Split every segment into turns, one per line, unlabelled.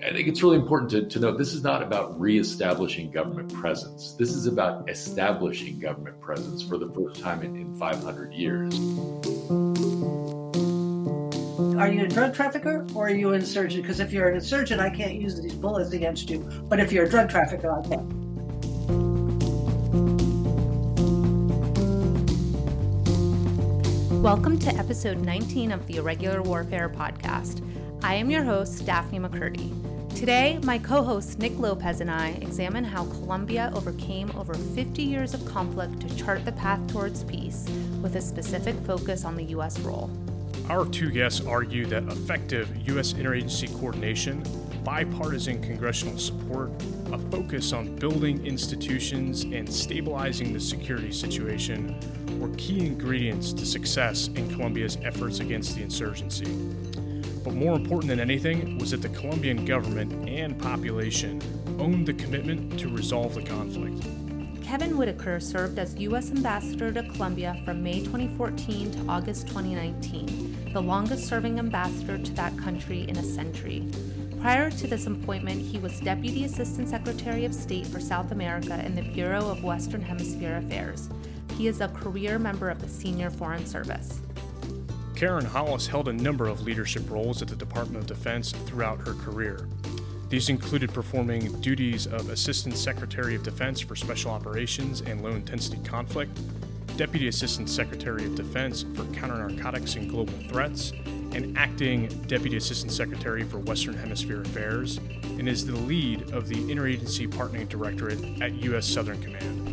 I think it's really important to note this is not about reestablishing government presence. This is about establishing government presence for the first time in 500 years.
Are you a drug trafficker or are you an insurgent? Because if you're an insurgent, I can't use these bullets against you. But if you're a drug trafficker, I can.
Welcome to episode 19 of the Irregular Warfare podcast. I am your host, Daphne McCurdy. Today, my co-host Nick Lopez and I examine how Colombia overcame over 50 years of conflict to chart the path towards peace, with a specific focus on the U.S. role.
Our two guests argue that effective U.S. interagency coordination, bipartisan congressional support, a focus on building institutions and stabilizing the security situation were key ingredients to success in Colombia's efforts against the insurgency. But more important than anything was that the Colombian government and population owned the commitment to resolve the conflict.
Kevin Whitaker served as U.S. Ambassador to Colombia from May 2014 to August 2019, the longest-serving ambassador to that country in a century. Prior to this appointment, he was Deputy Assistant Secretary of State for South America in the Bureau of Western Hemisphere Affairs. He is a career member of the Senior Foreign Service.
Karen Hollis held a number of leadership roles at the Department of Defense throughout her career. These included performing duties of Assistant Secretary of Defense for Special Operations and Low-Intensity Conflict, Deputy Assistant Secretary of Defense for Counter-Narcotics and Global Threats, and Acting Deputy Assistant Secretary for Western Hemisphere Affairs, and is the lead of the Interagency Partnering Directorate at U.S. Southern Command.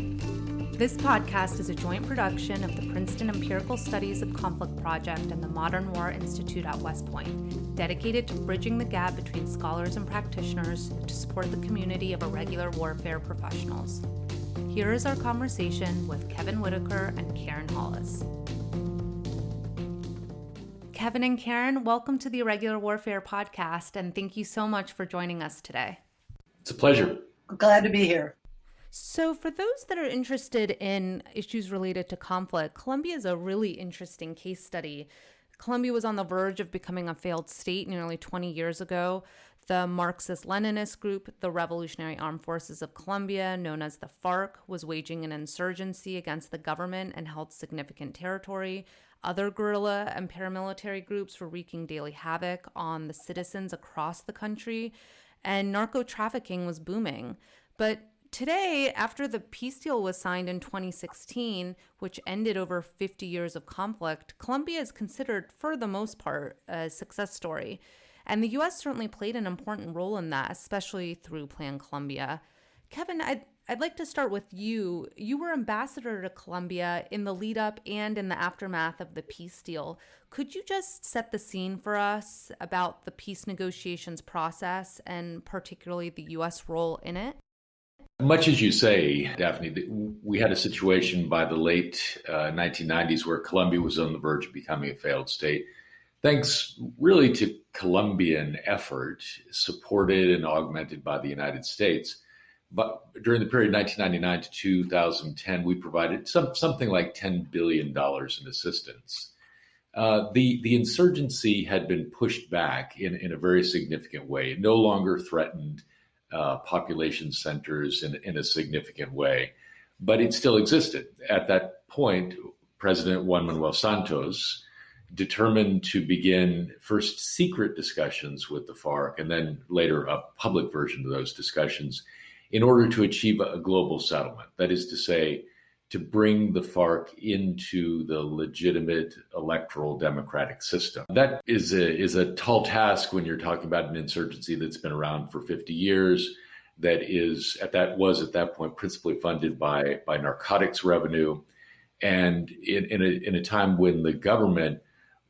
This podcast is a joint production of the Princeton Empirical Studies of Conflict Project and the Modern War Institute at West Point, dedicated to bridging the gap between scholars and practitioners to support the community of irregular warfare professionals. Here is our conversation with Kevin Whitaker and Karen Hollis. Kevin and Karen, welcome to the Irregular Warfare podcast, and thank you so much for joining us today.
It's a pleasure.
Glad to be here.
So for those that are interested in issues related to conflict, Colombia is a really interesting case study. Colombia was on the verge of becoming a failed state nearly 20 years ago. The Marxist-Leninist group, the Revolutionary Armed Forces of Colombia, known as the FARC, was waging an insurgency against the government and held significant territory. Other guerrilla and paramilitary groups were wreaking daily havoc on the citizens across the country, and narco-trafficking was booming. But today, after the peace deal was signed in 2016, which ended over 50 years of conflict, Colombia is considered, for the most part, a success story. And the U.S. certainly played an important role in that, especially through Plan Colombia. Kevin, I'd like to start with you. You were ambassador to Colombia in the lead up and in the aftermath of the peace deal. Could you just set the scene for us about the peace negotiations process and particularly the U.S. role in it?
Much as you say, Daphne, we had a situation by the late 1990s where Colombia was on the verge of becoming a failed state. Thanks really to Colombian effort, supported and augmented by the United States. But during the period 1999 to 2010, we provided something like $10 billion in assistance. The insurgency had been pushed back in a very significant way. It no longer threatened population centers in a significant way, but it still existed. At that point, President Juan Manuel Santos determined to begin first secret discussions with the FARC and then later a public version of those discussions in order to achieve a global settlement. That is to say, to bring the FARC into the legitimate electoral democratic system. That is a tall task when you're talking about an insurgency that's been around for 50 years, that was at that point principally funded by narcotics revenue, and in a time when the government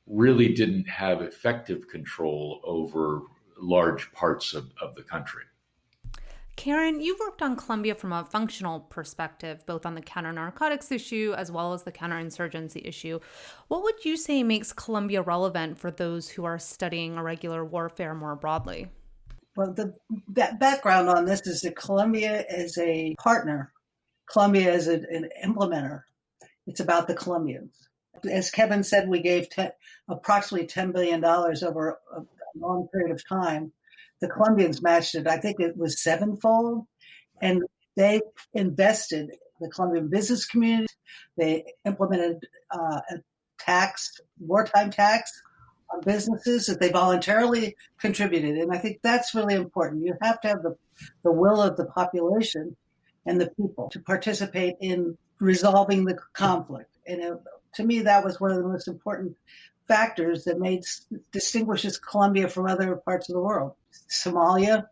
really didn't have effective control over large parts of the country.
Karen, you've worked on Colombia from a functional perspective, both on the counter-narcotics issue as well as the counterinsurgency issue. What would you say makes Colombia relevant for those who are studying irregular warfare more broadly?
Well, the background on this is that Colombia is a partner. Colombia is an implementer. It's about the Colombians. As Kevin said, we gave approximately $10 billion over a long period of time The Colombians matched it. I think it was sevenfold. And they invested the Colombian business community. They implemented a wartime tax on businesses that they voluntarily contributed. And I think that's really important. You have to have the will of the population and the people to participate in resolving the conflict. And to me, that was one of the most important factors that distinguishes Colombia from other parts of the world. Somalia,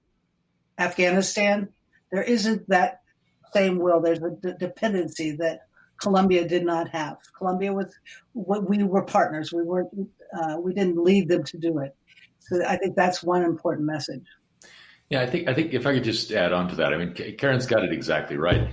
Afghanistan, there isn't that same will. There's a dependency that Colombia did not have. Colombia we were partners. We didn't lead them to do it. So I think that's one important message.
Yeah, I think if I could just add on to that, I mean, Karen's got it exactly right.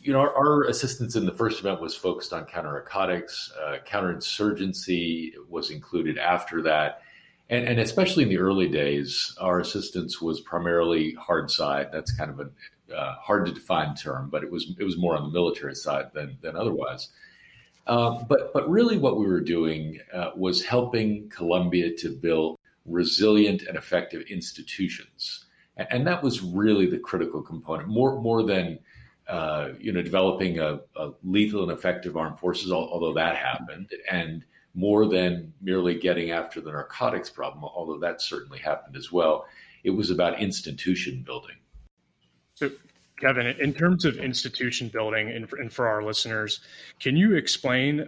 Our assistance in the first event was focused on counter-narcotics. Counterinsurgency was included after that. And especially in the early days, our assistance was primarily hard side. That's kind of a hard to define term, but it was more on the military side than otherwise. But really what we were doing was helping Colombia to build resilient and effective institutions. And that was really the critical component, more than developing a lethal and effective armed forces, although that happened, and more than merely getting after the narcotics problem, although that certainly happened as well. It was about institution building.
So, Kevin, in terms of institution building, and for our listeners, can you explain,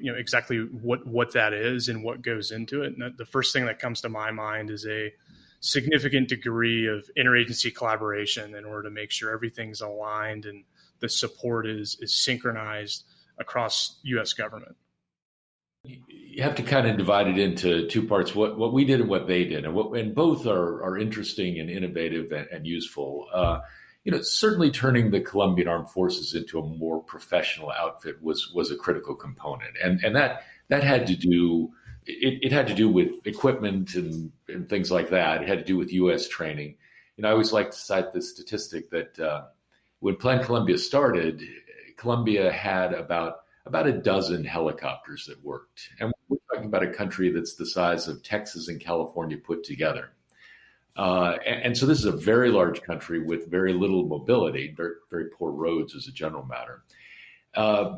exactly what that is and what goes into it? And the first thing that comes to my mind is a significant degree of interagency collaboration in order to make sure everything's aligned and the support is synchronized across U.S. government.
You have to kind of divide it into two parts: what we did and what they did, and both are interesting and innovative and useful. Certainly turning the Colombian Armed Forces into a more professional outfit was a critical component, and that had to do. It had to do with equipment and things like that. It had to do with U.S. training. I always like to cite the statistic that when Plan Colombia started, Colombia had about a dozen helicopters that worked. And we're talking about a country that's the size of Texas and California put together. And so this is a very large country with very little mobility, very, very poor roads as a general matter.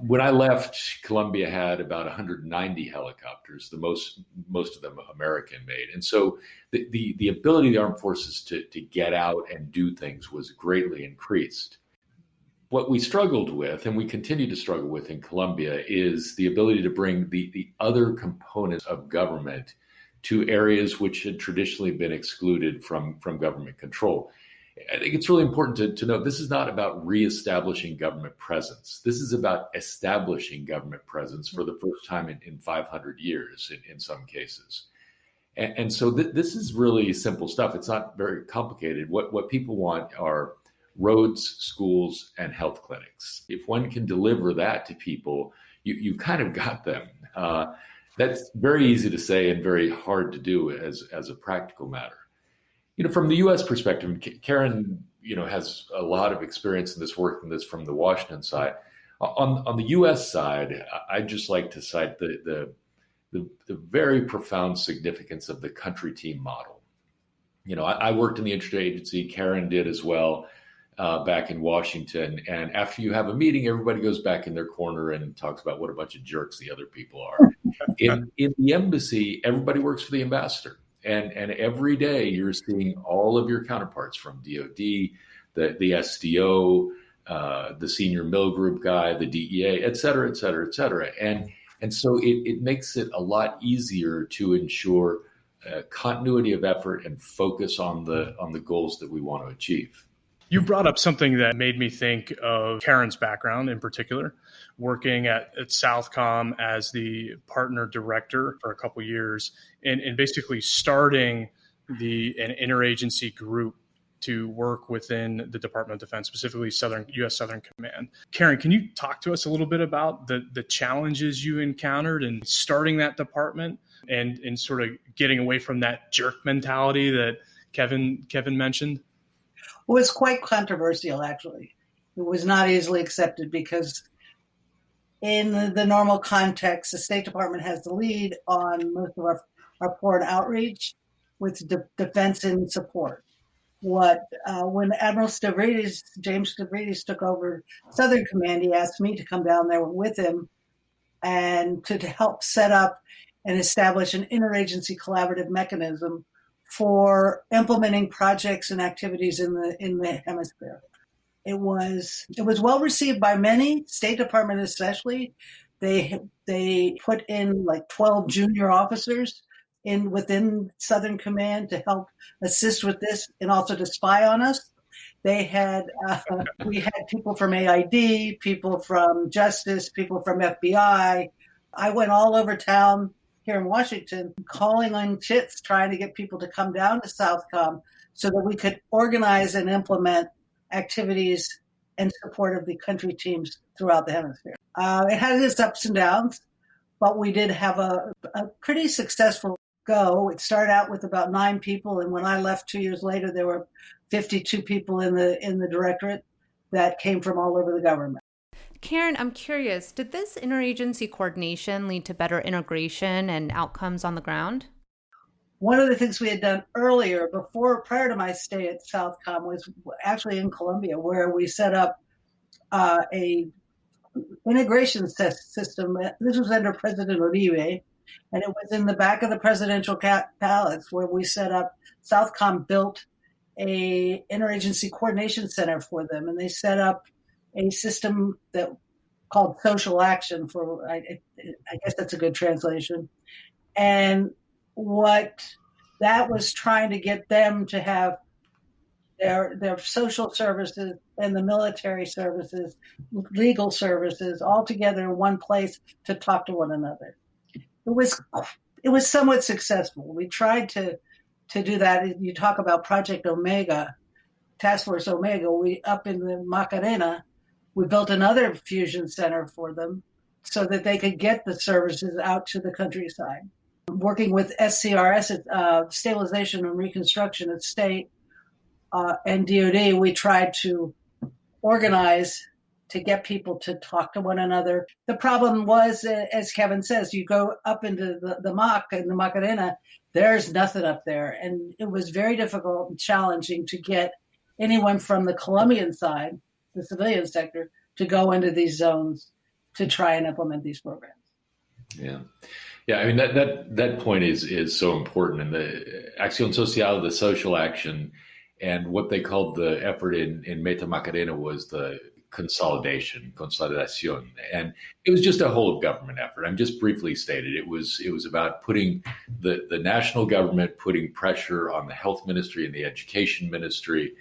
When I left, Colombia had about 190 helicopters, most of them American made. And so the ability of the armed forces to get out and do things was greatly increased. What we struggled with, and we continue to struggle with in Colombia, is the ability to bring the other components of government to areas which had traditionally been excluded from government control. I think it's really important to note this is not about reestablishing government presence. This is about establishing government presence for the first time in 500 years in some cases. And so this is really simple stuff. It's not very complicated. What people want are roads, schools, and health clinics. If one can deliver that to people, you've kind of got them. That's very easy to say and very hard to do as a practical matter. From the U.S. perspective, Karen, has a lot of experience in this work in this from the Washington side. On the U.S. side, I'd just like to cite the very profound significance of the country team model. I worked in the interagency. Karen did as well. Back in Washington. And after you have a meeting, everybody goes back in their corner and talks about what a bunch of jerks the other people are. In the embassy, everybody works for the ambassador. And every day you're seeing all of your counterparts from DOD, the SDO, the senior mill group guy, the DEA, et cetera, et cetera, et cetera. And so it makes it a lot easier to ensure continuity of effort and focus on the goals that we want to achieve.
You brought up something that made me think of Karen's background in particular, working at Southcom as the partner director for a couple of years and basically starting an interagency group to work within the Department of Defense, specifically U.S. Southern Command. Karen, can you talk to us a little bit about the challenges you encountered in starting that department and sort of getting away from that jerk mentality that Kevin mentioned?
It was quite controversial, actually. It was not easily accepted because in the normal context, the State Department has the lead on most of our foreign outreach. with defense and support. When Admiral James Stavridis took over Southern Command, he asked me to come down there with him and to help set up and establish an interagency collaborative mechanism for implementing projects and activities in the hemisphere. It was well received by many, State Department especially. They put in like 12 junior officers within Southern Command to help assist with this and also to spy on us. We had people from AID, people from Justice, people from FBI. I went all over town here in Washington, calling on chits, trying to get people to come down to Southcom so that we could organize and implement activities in support of the country teams throughout the hemisphere. It had its ups and downs, but we did have a pretty successful go. It started out with about 9 people, and when I left 2 years later, there were 52 people in the directorate that came from all over the government.
Karen, I'm curious, did this interagency coordination lead to better integration and outcomes on the ground?
One of the things we had done earlier, prior to my stay at Southcom, was actually in Colombia, where we set up a integration system. This was under President Uribe, and it was in the back of the presidential palace where we set up. Southcom built a interagency coordination center for them, and they set up a system that called social action for, I guess that's a good translation. And what that was trying to get them to have their social services and the military services, legal services, all together in one place to talk to one another. It was somewhat successful. We tried to do that. You talk about Project Omega, Task Force Omega. We up in the Macarena, we built another fusion center for them so that they could get the services out to the countryside. Working with SCRS, Stabilization and Reconstruction at State, and DOD, we tried to organize to get people to talk to one another. The problem was, as Kevin says, you go up into the MAC and the Macarena, there's nothing up there. And it was very difficult and challenging to get anyone from the Colombian side, the civilian sector, to go into these zones to try and implement these programs.
Yeah. Yeah, I mean, that point is so important. And the Acción Social, the social action, and what they called the effort in Meta Macarena was the consolidación. And it was just a whole of government effort. I'm just briefly stated. It was about putting the national government, putting pressure on the health ministry and the education ministry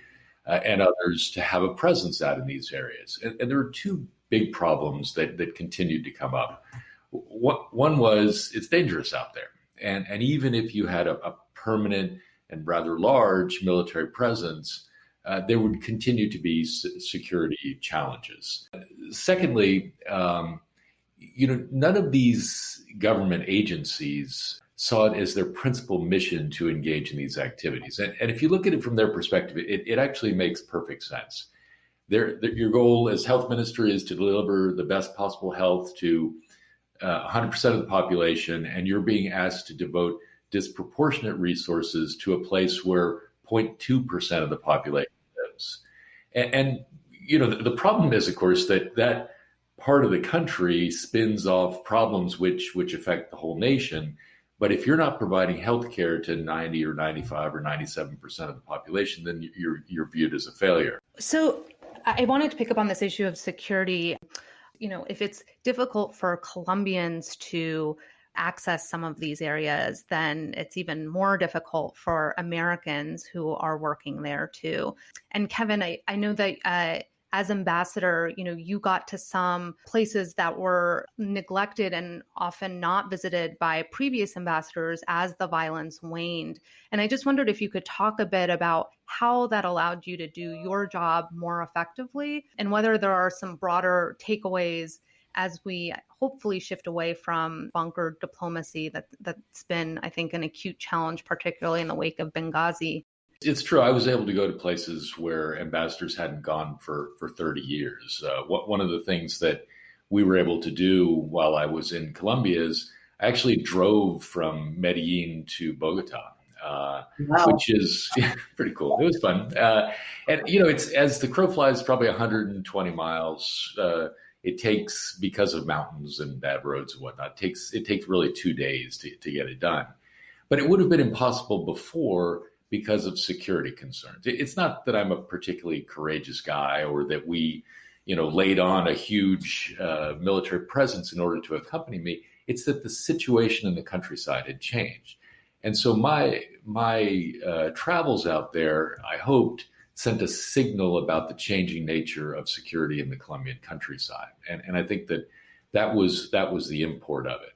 and others to have a presence out in these areas. And there were 2 big problems that continued to come up. One was it's dangerous out there. And even if you had a permanent and rather large military presence, there would continue to be security challenges. Secondly, none of these government agencies saw it as their principal mission to engage in these activities. And if you look at it from their perspective, it actually makes perfect sense. Your goal as health minister is to deliver the best possible health to 100% of the population, and you're being asked to devote disproportionate resources to a place where 0.2% of the population lives. And the problem is, of course, that part of the country spins off problems which affect the whole nation. But if you're not providing health care to 90 or 95 or 97% of the population, then you're viewed as a failure.
So I wanted to pick up on this issue of security. If it's difficult for Colombians to access some of these areas, then it's even more difficult for Americans who are working there too. And Kevin, I know that as ambassador, you got to some places that were neglected and often not visited by previous ambassadors as the violence waned. And I just wondered if you could talk a bit about how that allowed you to do your job more effectively and whether there are some broader takeaways as we hopefully shift away from bunker diplomacy that's been, I think, an acute challenge, particularly in the wake of Benghazi.
It's true. I was able to go to places where ambassadors hadn't gone for 30 years. One of the things that we were able to do while I was in Colombia is I actually drove from Medellin to Bogota.
Wow.
which is pretty cool. It was fun. And, it's as the crow flies, probably 120 miles. It takes, because of mountains and bad roads and whatnot, it takes really 2 days to get it done. But it would have been impossible before because of security concerns. It's not that I'm a particularly courageous guy or that we, laid on a huge military presence in order to accompany me. It's that the situation in the countryside had changed. And so my travels out there, I hoped, sent a signal about the changing nature of security in the Colombian countryside. And I think that was the import of it.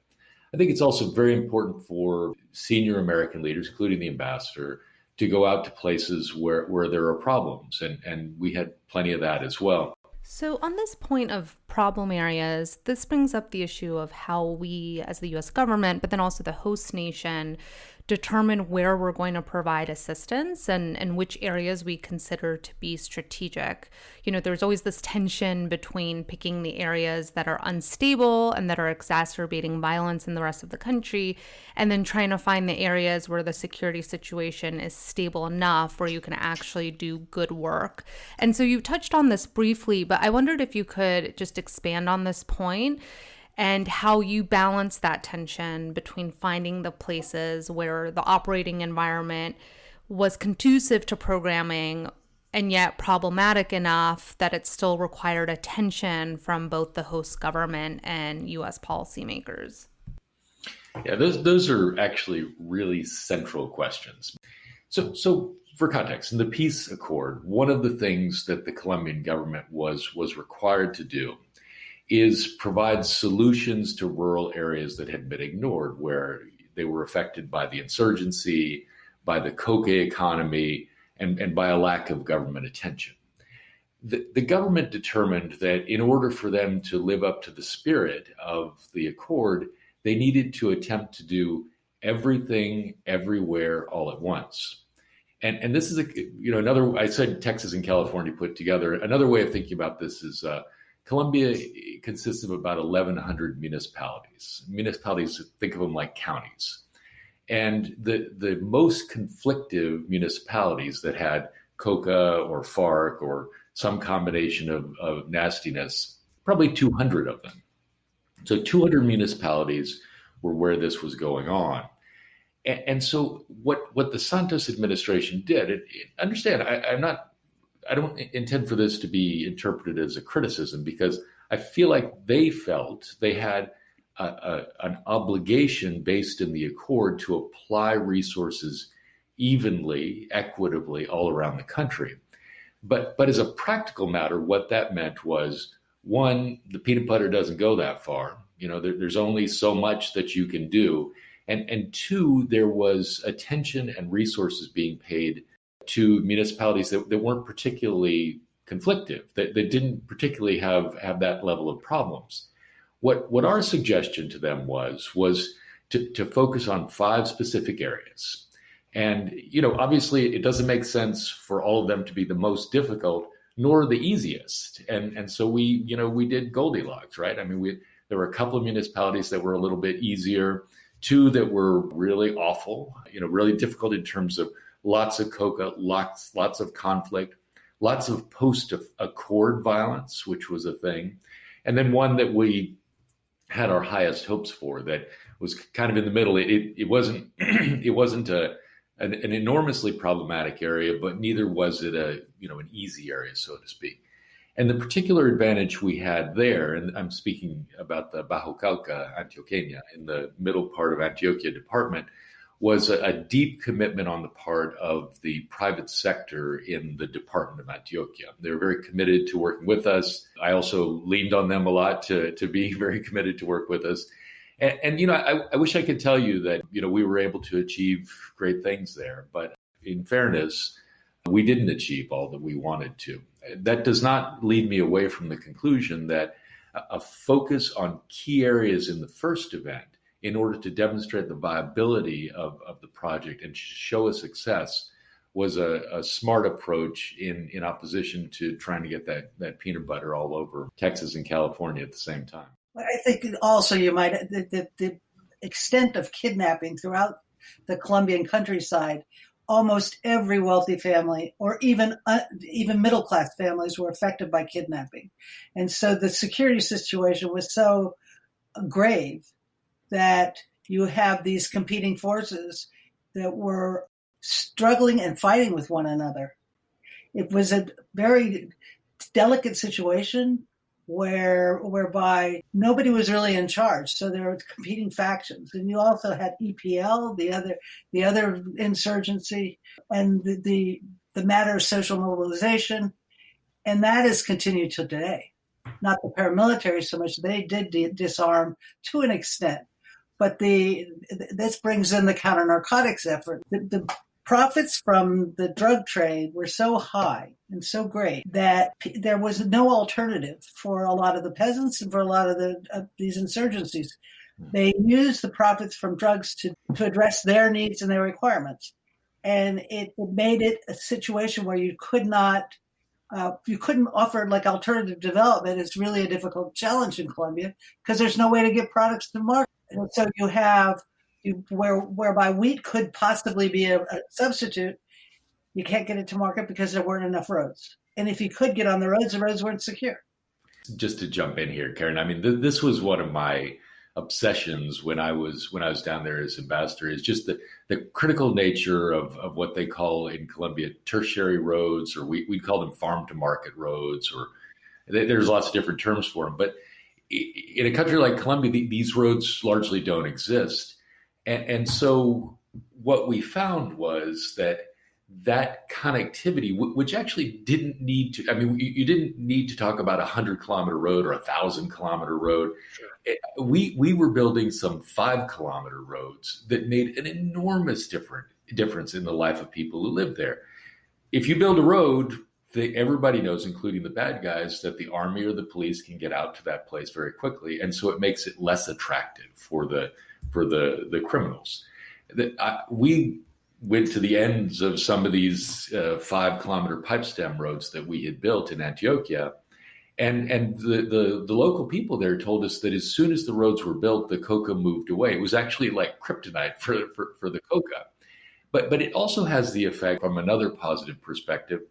I think it's also very important for senior American leaders, including the ambassador, to go out to places where there are problems. And we had plenty of that as well.
So on this point of problem areas, this brings up the issue of how we as the U.S. government, but then also the host nation, determine where we're going to provide assistance and which areas we consider to be strategic. There's always this tension between picking the areas that are unstable and that are exacerbating violence in the rest of the country, and then trying to find the areas where the security situation is stable enough where you can actually do good work. And so you touched on this briefly, but I wondered if you could just expand on this point and how you balance that tension between finding the places where the operating environment was conducive to programming and yet problematic enough that it still required attention from both the host government and U.S. policymakers.
Yeah, those are actually really central questions. So for context, in the peace accord, one of the things that the Colombian government was required to do is provide solutions to rural areas that had been ignored, where they were affected by the insurgency, by the coca economy, and by a lack of government attention. The government determined that in order for them to live up to the spirit of the accord, they needed to attempt to do everything, everywhere, all at once. And this is another. I said Texas and California put together. Another way of thinking about this is Colombia consists of about 1,100 municipalities. Municipalities, think of them like counties. And the most conflictive municipalities that had coca or FARC or some combination of nastiness, probably 200 of them. So 200 municipalities were where this was going on. And so what the Santos administration did, understand, I don't intend for this to be interpreted as a criticism, because I feel like they felt they had an obligation based in the accord to apply resources evenly, equitably all around the country. But as a practical matter, what that meant was, one, the peanut butter doesn't go that far. There's only so much that you can do. And two, there was attention and resources being paid to municipalities that weren't particularly conflictive, that didn't particularly have that level of problems. What our suggestion to them was to focus on 5 specific areas. And, obviously it doesn't make sense for all of them to be the most difficult, nor the easiest. And so we did Goldilocks, right? I mean, there were a couple of municipalities that were a little bit easier, 2 that were really awful, really difficult in terms of lots of coca, lots of conflict, lots of post-accord violence, which was a thing. And then one that we had our highest hopes for that was kind of in the middle. It wasn't an enormously problematic area, but neither was it an easy area, so to speak. And the particular advantage we had there, and I'm speaking about the Bajo Cauca, Antioquia, in the middle part of Antioquia department, was a deep commitment on the part of the private sector in the Department of Antioquia. They were very committed to working with us. I also leaned on them a lot to be very committed to work with us. And I wish I could tell you that, we were able to achieve great things there. But in fairness, we didn't achieve all that we wanted to. That does not lead me away from the conclusion that a focus on key areas in the first event, in order to demonstrate the viability of the project and show a success, was a smart approach in opposition to trying to get that peanut butter all over Texas and California at the same time.
But I think also you might, the extent of kidnapping throughout the Colombian countryside, almost every wealthy family or even middle-class families were affected by kidnapping. And so the security situation was so grave that you have these competing forces that were struggling and fighting with one another. It was a very delicate situation whereby nobody was really in charge. So there were competing factions. And you also had EPL, the other insurgency, and the matter of social mobilization. And that has continued to today. Not the paramilitary so much. They did disarm to an extent. But this brings in the counter-narcotics effort. The profits from the drug trade were so high and so great that there was no alternative for a lot of the peasants and for a lot of these insurgencies. They used the profits from drugs to address their needs and their requirements. And it made it a situation where you couldn't offer like alternative development. It's really a difficult challenge in Colombia because there's no way to get products to market. And so you have whereby wheat could possibly be a substitute. You can't get it to market because there weren't enough roads. And if you could get on the roads weren't secure. Just
to jump in here, Karen, I mean, this was one of my obsessions when I was down there as ambassador, is just the critical nature of what they call in Colombia tertiary roads, or we call them farm to market roads, or there's lots of different terms for them. But in a country like Colombia, these roads largely don't exist. And so what we found was that connectivity, which actually didn't need to, I mean, you didn't need to talk about 100-kilometer road or 1,000-kilometer road. Sure. We were building some 5-kilometer roads that made an enormous difference in the life of people who live there. If you build a road, everybody knows, including the bad guys, that the army or the police can get out to that place very quickly. And so it makes it less attractive for the criminals. We went to the ends of some of these 5-kilometer pipe stem roads that we had built in Antioquia. And the local people there told us that as soon as the roads were built, the coca moved away. It was actually like kryptonite for the coca. But it also has the effect from another positive perspective.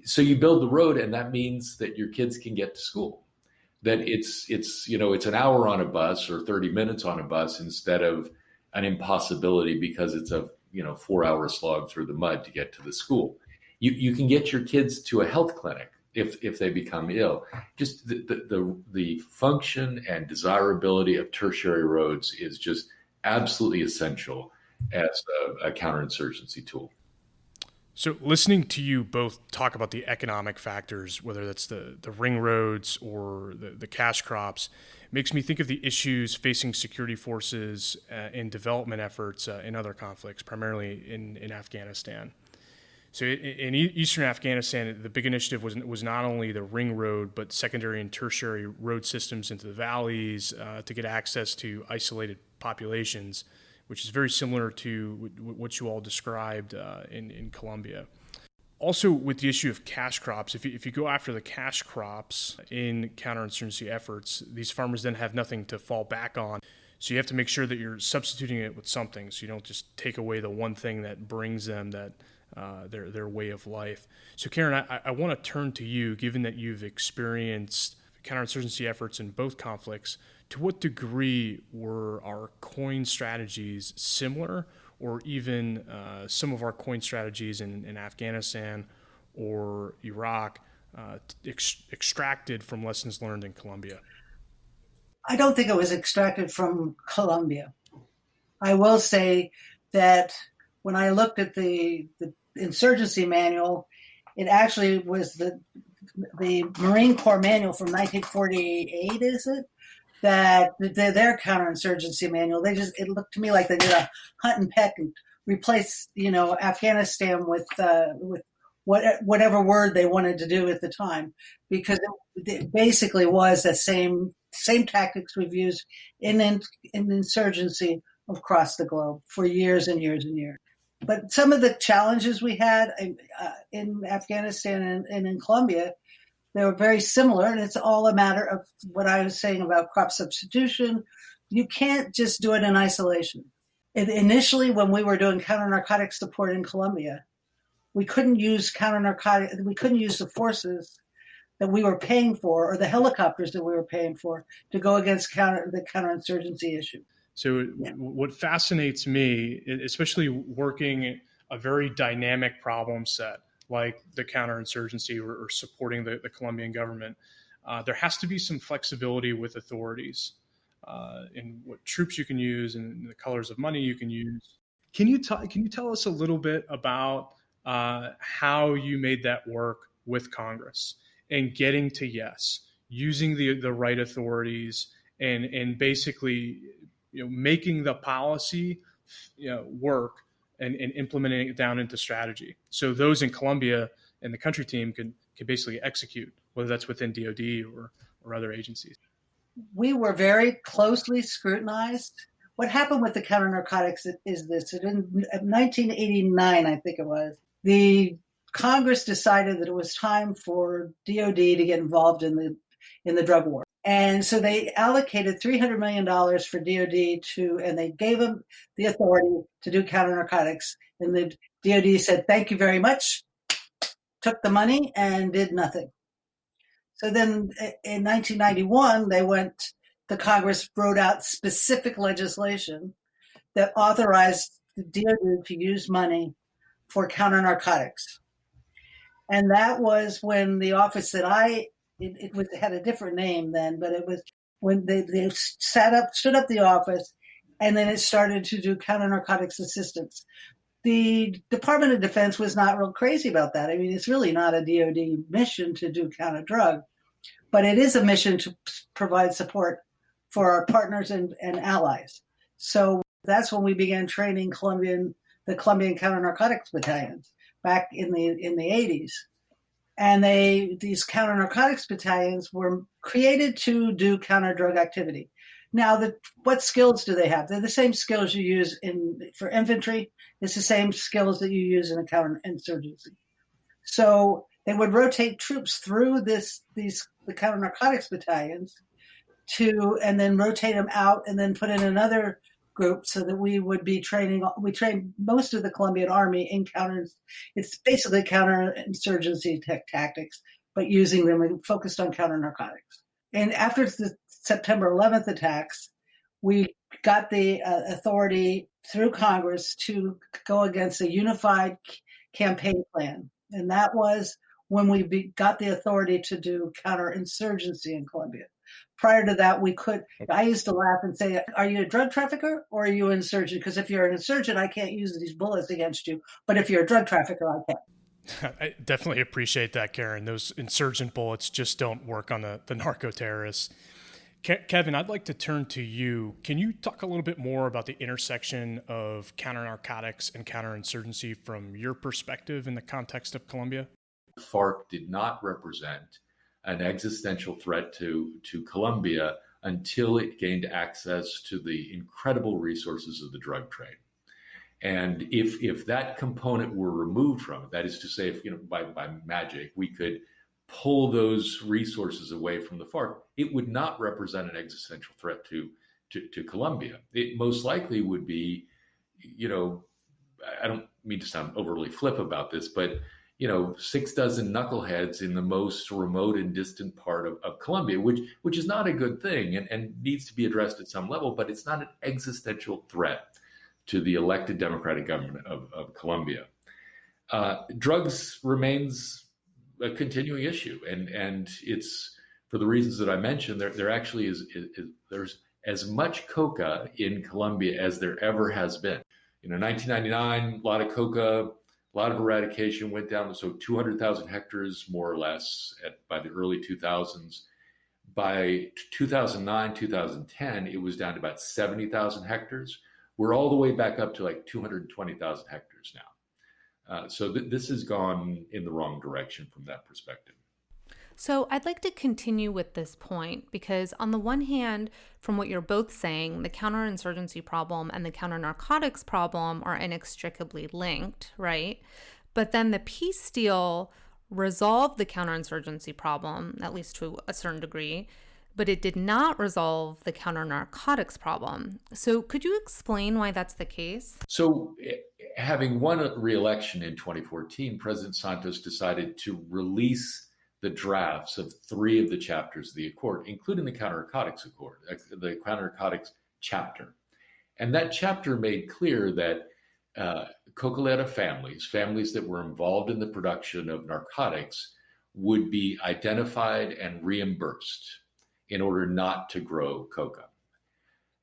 So you build the road, and that means that your kids can get to school. That it's an hour on a bus or 30 minutes on a bus instead of an impossibility because it's a 4-hour slog through the mud to get to the school. You can get your kids to a health clinic if they become ill. Just the function and desirability of tertiary roads is just absolutely essential as a counterinsurgency tool.
So listening to you both talk about the economic factors, whether that's the ring roads or the cash crops, makes me think of the issues facing security forces in development efforts in other conflicts, primarily in Afghanistan. So in eastern Afghanistan, the big initiative was not only the ring road, but secondary and tertiary road systems into the valleys to get access to isolated populations, which is very similar to what you all described in Colombia. Also, with the issue of cash crops, if you go after the cash crops in counterinsurgency efforts, these farmers then have nothing to fall back on. So you have to make sure that you're substituting it with something, so you don't just take away the one thing that brings them their way of life. So Karen, I want to turn to you, given that you've experienced counterinsurgency efforts in both conflicts. To what degree were our coin strategies similar, or even some of our coin strategies in Afghanistan or Iraq extracted from lessons learned in Colombia?
I don't think it was extracted from Colombia. I will say that when I looked at the Insurgency Manual, it actually was the Marine Corps manual from 1948, is it? That their counterinsurgency manual, it looked to me like they did a hunt and peck and replaced, Afghanistan with whatever word they wanted to do at the time, because it basically was the same tactics we've used in insurgency across the globe for years and years and years. But some of the challenges we had in Afghanistan and in Colombia, they were very similar, and it's all a matter of what I was saying about crop substitution. You can't just do it in isolation. Initially, when we were doing counter-narcotic support in Colombia, we couldn't use the forces that we were paying for, or the helicopters that we were paying for, to go against the counterinsurgency issue.
So what fascinates me, especially working a very dynamic problem set like the counterinsurgency or supporting the Colombian government, there has to be some flexibility with authorities in what troops you can use and the colors of money you can use. Can you tell us a little bit about how you made that work with Congress and getting to yes, using the right authorities and basically making the policy work and implementing it down into strategy, so those in Colombia and the country team can basically execute, whether that's within DoD or other agencies.
We were very closely scrutinized. What happened with the counter-narcotics is this. In 1989, I think it was, the Congress decided that it was time for DoD to get involved in the drug war. And so they allocated $300 million for DoD and they gave them the authority to do counter-narcotics. And the DoD said, thank you very much, took the money and did nothing. So then in 1991, the Congress wrote out specific legislation that authorized the DoD to use money for counter-narcotics. And that was when the office that it had a different name then, but it was when they stood up the office, and then it started to do counter-narcotics assistance. The Department of Defense was not real crazy about that. I mean, it's really not a DoD mission to do counter-drug, but it is a mission to provide support for our partners and allies. So that's when we began training the Colombian counter-narcotics battalions back in the 80s. And these counter-narcotics battalions were created to do counter-drug activity. Now, what skills do they have? They're the same skills you use for infantry. It's the same skills that you use in a counterinsurgency. So they would rotate troops through the counter-narcotics battalions and then rotate them out and then put in another group so that we would be training. We trained most of the Colombian army in it's basically counterinsurgency tactics, but using them focused on counter-narcotics. And after the September 11th attacks, we got the authority through Congress to go against a unified campaign plan. And that was when we got the authority to do counterinsurgency in Colombia. Prior to that, I used to laugh and say, are you a drug trafficker or are you an insurgent? Because if you're an insurgent, I can't use these bullets against you. But if you're a drug trafficker, I can.
I definitely appreciate that, Karen. Those insurgent bullets just don't work on the narco-terrorists. Kevin, I'd like to turn to you. Can you talk a little bit more about the intersection of counter-narcotics and counterinsurgency from your perspective in the context of Colombia?
FARC did not represent an existential threat to Colombia until it gained access to the incredible resources of the drug trade. And if that component were removed from it, that is to say, if by magic we could pull those resources away from the FARC, it would not represent an existential threat to Colombia. It most likely would be, I don't mean to sound overly flip about this, but 6 dozen knuckleheads in the most remote and distant part of Colombia, which is not a good thing and needs to be addressed at some level, but it's not an existential threat to the elected democratic government of Colombia. Drugs remains a continuing issue, and it's for the reasons that I mentioned. There actually there's as much coca in Colombia as there ever has been. 1999, a lot of coca. A lot of eradication went down, so 200,000 hectares, more or less, by the early 2000s. By 2009, 2010, it was down to about 70,000 hectares. We're all the way back up to like 220,000 hectares now. So this has gone in the wrong direction from that perspective.
So I'd like to continue with this point because on the one hand, from what you're both saying, the counterinsurgency problem and the counter-narcotics problem are inextricably linked, right? But then the peace deal resolved the counterinsurgency problem, at least to a certain degree, but it did not resolve the counter-narcotics problem. So could you explain why that's the case?
So, having won a re-election in 2014, President Santos decided to release the drafts of 3 of the chapters of the accord, including the counter-narcotics accord, the counter-narcotics chapter. And that chapter made clear that Cocalera families that were involved in the production of narcotics, would be identified and reimbursed in order not to grow coca.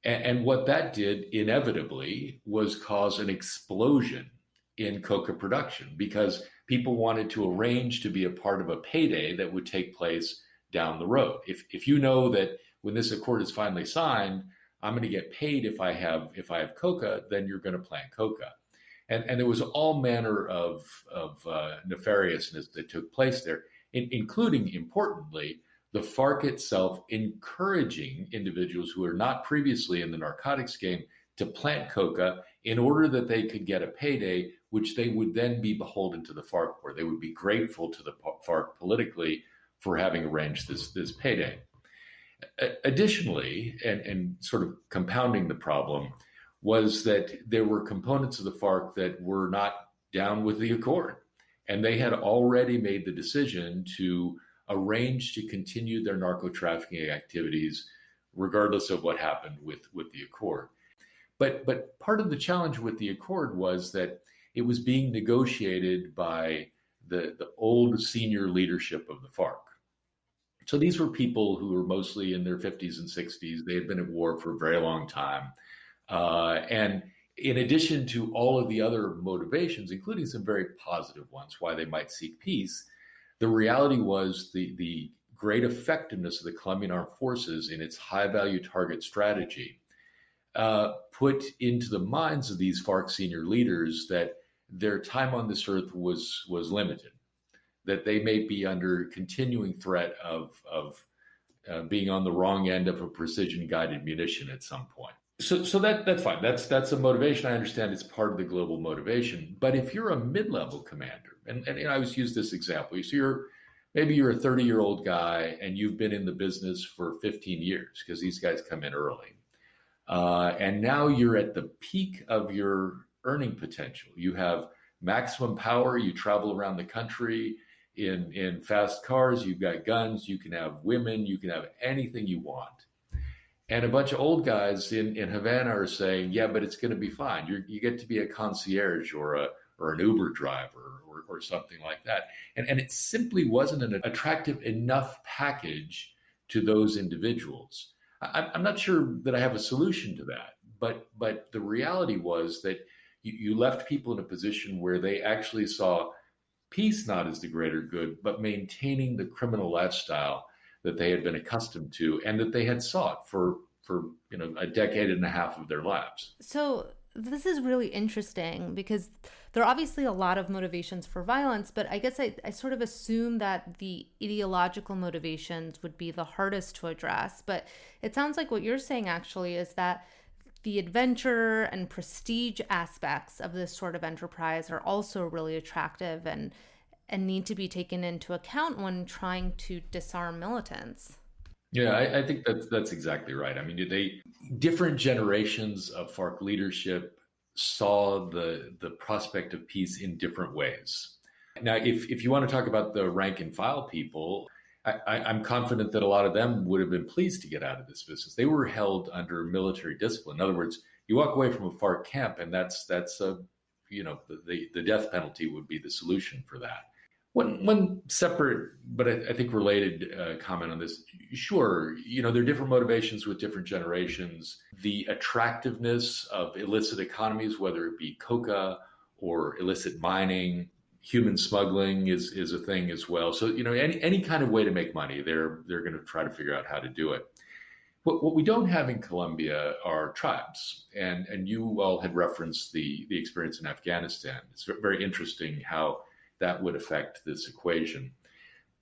And what that did inevitably was cause an explosion in coca production, because people wanted to arrange to be a part of a payday that would take place down the road. If you know that when this accord is finally signed, I'm going to get paid if I have coca, then you're going to plant coca. And there was all manner of nefariousness that took place there, including, importantly, the FARC itself encouraging individuals who are not previously in the narcotics game to plant coca in order that they could get a payday, which they would then be beholden to the FARC for. They would be grateful to the FARC politically for having arranged this payday. Additionally, and sort of compounding the problem, was that there were components of the FARC that were not down with the accord. And they had already made the decision to arrange to continue their narco-trafficking activities, regardless of what happened with the accord. But part of the challenge with the accord was that it was being negotiated by the old senior leadership of the FARC. So these were people who were mostly in their 50s and 60s. They had been at war for a very long time. And in addition to all of the other motivations, including some very positive ones, why they might seek peace, the reality was the great effectiveness of the Colombian armed forces in its high-value target strategy put into the minds of these FARC senior leaders that their time on this earth was limited, that they may be under continuing threat of being on the wrong end of a precision-guided munition at some point. So that's fine. That's a motivation. I understand it's part of the global motivation. But if you're a mid-level commander, and I always use this example, so maybe you're a 30-year-old guy and you've been in the business for 15 years, because these guys come in early. And now you're at the peak of your earning potential. You have maximum power. You travel around the country in fast cars. You've got guns. You can have women. You can have anything you want. And a bunch of old guys in Havana are saying, yeah, but it's going to be fine. You get to be a concierge or an Uber driver or something like that. And it simply wasn't an attractive enough package to those individuals. I'm not sure that I have a solution to that, but the reality was that you left people in a position where they actually saw peace not as the greater good, but maintaining the criminal lifestyle that they had been accustomed to and that they had sought for a decade and a half of their lives.
So this is really interesting, because there are obviously a lot of motivations for violence, but I guess I sort of assume that the ideological motivations would be the hardest to address. But it sounds like what you're saying actually is that the adventure and prestige aspects of this sort of enterprise are also really attractive and need to be taken into account when trying to disarm militants.
Yeah, I think that's exactly right. I mean, different generations of FARC leadership saw the prospect of peace in different ways. Now, if you want to talk about the rank and file people, I'm confident that a lot of them would have been pleased to get out of this business. They were held under military discipline. In other words, you walk away from a FARC camp, and that's the death penalty would be the solution for that. One separate, but I think related comment on this. Sure, there are different motivations with different generations. The attractiveness of illicit economies, whether it be coca or illicit mining, human smuggling is a thing as well. So, any kind of way to make money, they're going to try to figure out how to do it. What we don't have in Colombia are tribes, and you all had referenced the experience in Afghanistan. It's very interesting how that would affect this equation.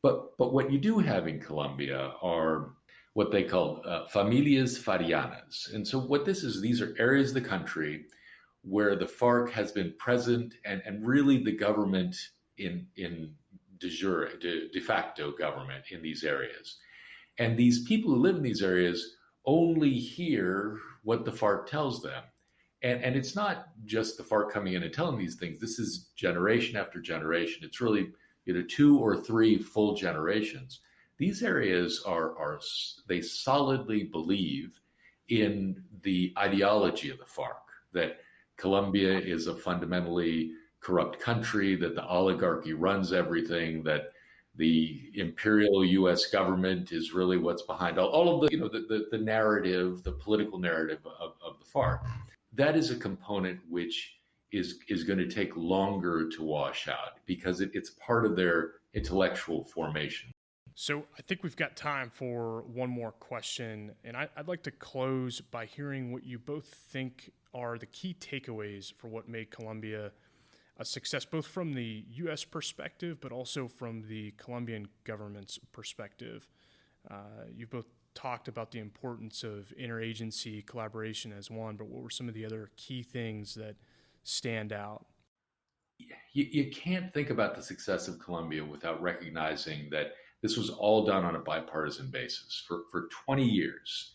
But what you do have in Colombia are what they call familias farianas. And so what this is, these are areas of the country where the FARC has been present and really the government in de facto government in these areas. And these people who live in these areas only hear what the FARC tells them. And it's not just the FARC coming in and telling these things. This is generation after generation. It's really 2 or 3 full generations. These areas they solidly believe in the ideology of the FARC, that Colombia is a fundamentally corrupt country, that the oligarchy runs everything, that the imperial U.S. government is really what's behind all of the narrative, the political narrative of the FARC. That is a component which is going to take longer to wash out because it's part of their intellectual formation.
So I think we've got time for one more question, and I'd like to close by hearing what you both think are the key takeaways for what made Colombia a success, both from the U.S. perspective, but also from the Colombian government's perspective. You've both talked about the importance of interagency collaboration as one, but what were some of the other key things that stand out?
You can't think about the success of Colombia without recognizing that this was all done on a bipartisan basis for 20 years.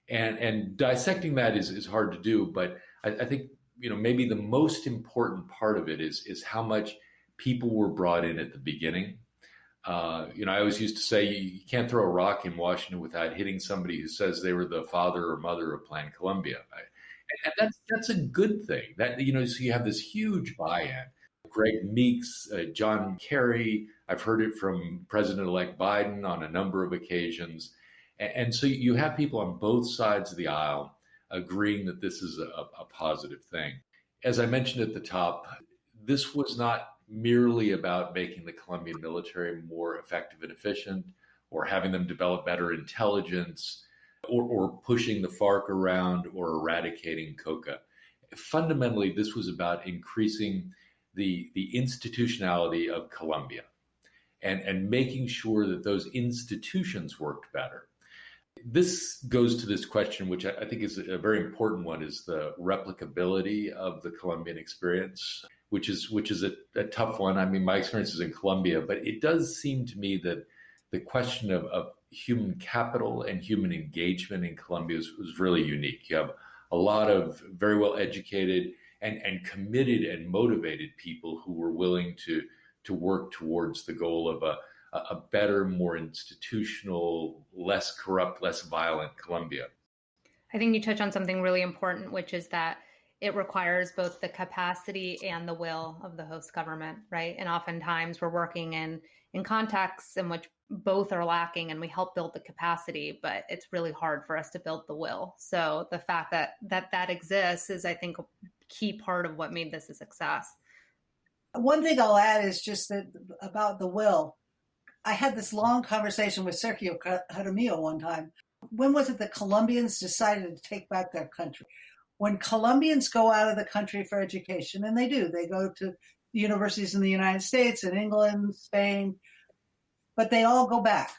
And dissecting that is hard to do, but I think maybe the most important part of it is how much people were brought in at the beginning. I always used to say you can't throw a rock in Washington without hitting somebody who says they were the father or mother of Plan Colombia. And that's a good thing. That so you have this huge buy-in. Greg Meeks, John Kerry. I've heard it from President-elect Biden on a number of occasions. And so you have people on both sides of the aisle agreeing that this is a positive thing. As I mentioned at the top, this was not merely about making the Colombian military more effective and efficient, or having them develop better intelligence, or pushing the FARC around, or eradicating coca. Fundamentally, this was about increasing the institutionality of Colombia and making sure that those institutions worked better. This goes to this question, which I think is a very important one, is the replicability of the Colombian experience, which is a tough one. I mean, my experience is in Colombia, but it does seem to me that the question of human capital and human engagement in Colombia was really unique. You have a lot of very well educated and committed and motivated people who were willing to work towards the goal of a better, more institutional, less corrupt, less violent Colombia.
I think you touch on something really important, which is that it requires both the capacity and the will of the host government, right? And oftentimes we're working in contexts in which both are lacking, and we help build the capacity, but it's really hard for us to build the will. So the fact that exists is, I think, a key part of what made this a success.
One thing I'll add is just that about the will. I had this long conversation with Sergio Jaramillo one time. When was it that Colombians decided to take back their country? When Colombians go out of the country for education, and they do, they go to universities in the United States and England, Spain, but they all go back.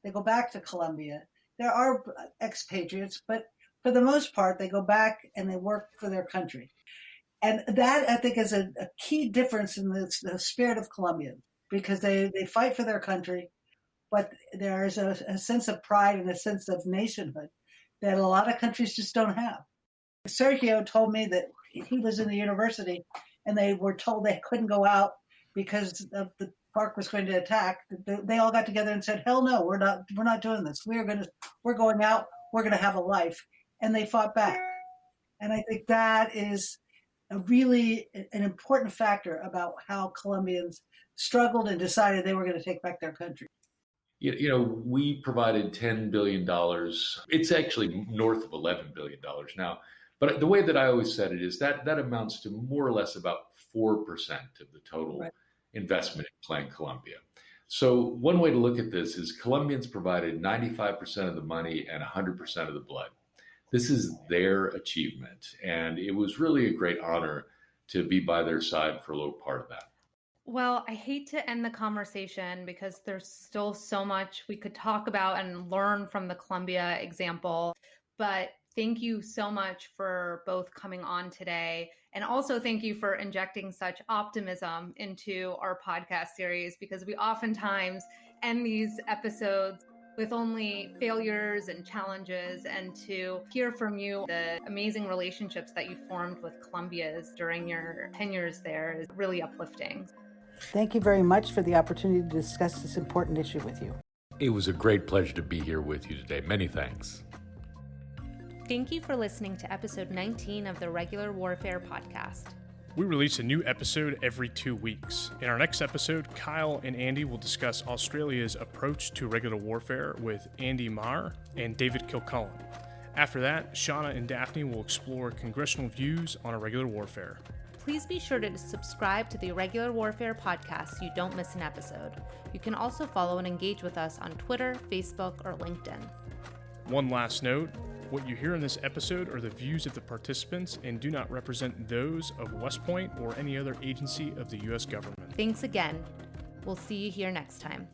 They go back to Colombia. There are expatriates, but for the most part, they go back and they work for their country. And that, I think, is a key difference in the spirit of Colombians, because they fight for their country, but there is a sense of pride and a sense of nationhood that a lot of countries just don't have. Sergio told me that he was in the university and they were told they couldn't go out because of the FARC was going to attack. They all got together and said, "Hell no, we're not doing this. We're going out. We're going to have a life," and they fought back. And I think that is an important factor about how Colombians struggled and decided they were going to take back their country.
We provided $10 billion. It's actually north of $11 billion now. But the way that I always said it is that amounts to more or less about 4% of the total investment in Plan Colombia. So one way to look at this is Colombians provided 95% of the money and 100% of the blood. This is their achievement. And it was really a great honor to be by their side for a little part of that.
Well, I hate to end the conversation because there's still so much we could talk about and learn from the Colombia example, but thank you so much for both coming on today. And also thank you for injecting such optimism into our podcast series, because we oftentimes end these episodes with only failures and challenges, and to hear from you the amazing relationships that you formed with Colombians during your tenures there is really uplifting.
Thank you very much for the opportunity to discuss this important issue with you.
It was a great pleasure to be here with you today. Many thanks.
Thank you for listening to episode 19 of the Irregular Warfare podcast.
We release a new episode every 2 weeks. In our next episode, Kyle and Andy will discuss Australia's approach to irregular warfare with Andy Marr and David Kilcullen. After that, Shauna and Daphne will explore congressional views on irregular warfare.
Please be sure to subscribe to the Irregular Warfare podcast so you don't miss an episode. You can also follow and engage with us on Twitter, Facebook, or LinkedIn.
One last note, what you hear in this episode are the views of the participants and do not represent those of West Point or any other agency of the U.S. government.
Thanks again. We'll see you here next time.